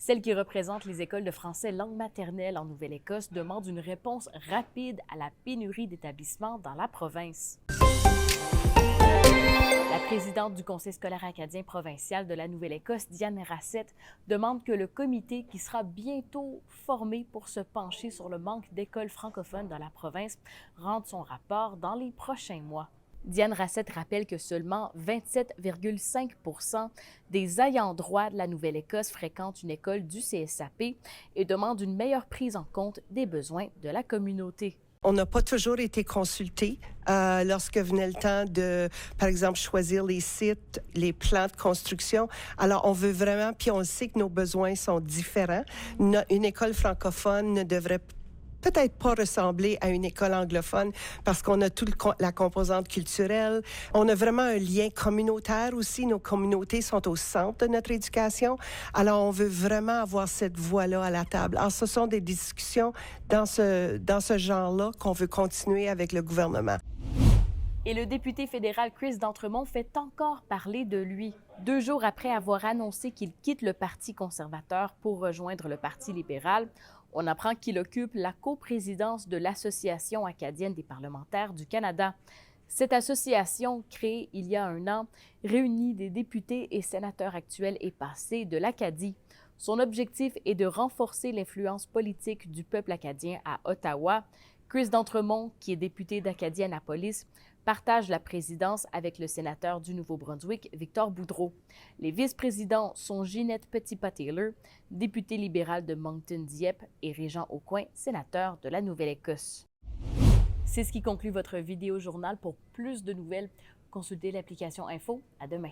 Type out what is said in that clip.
Celle qui représente les écoles de français langue maternelle en Nouvelle-Écosse demande une réponse rapide à la pénurie d'établissements dans la province. La présidente du Conseil scolaire acadien provincial de la Nouvelle-Écosse, Diane Rassette, demande que le comité qui sera bientôt formé pour se pencher sur le manque d'écoles francophones dans la province rende son rapport dans les prochains mois. Diane Rassette rappelle que seulement 27,5 % des ayants droit de la Nouvelle-Écosse fréquentent une école du CSAP et demande une meilleure prise en compte des besoins de la communauté. On n'a pas toujours été consultés lorsque venait le temps de, par exemple, choisir les sites, les plans de construction. Alors, on veut vraiment, puis on sait que nos besoins sont différents. Une école francophone ne devrait peut-être pas ressembler à une école anglophone parce qu'on a toute la composante culturelle. On a vraiment un lien communautaire aussi. Nos communautés sont au centre de notre éducation. Alors, on veut vraiment avoir cette voix-là à la table. Alors, ce sont des discussions dans ce genre-là qu'on veut continuer avec le gouvernement. Et le député fédéral Chris D'Entremont fait encore parler de lui. 2 jours après avoir annoncé qu'il quitte le Parti conservateur pour rejoindre le Parti libéral, on apprend qu'il occupe la coprésidence de l'Association acadienne des parlementaires du Canada. Cette association, créée il y a 1 an, réunit des députés et sénateurs actuels et passés de l'Acadie. Son objectif est de renforcer l'influence politique du peuple acadien à Ottawa. Chris D'Entremont, qui est député d'Acadie-Annapolis, partage la présidence avec le sénateur du Nouveau-Brunswick, Victor Boudreau. Les vice-présidents sont Ginette Petitpas-Taylor, députée libérale de Moncton-Dieppe, et Régent Aucoin, sénateur de la Nouvelle-Écosse. C'est ce qui conclut votre vidéo journal. Pour plus de nouvelles, consultez l'application Info. À demain.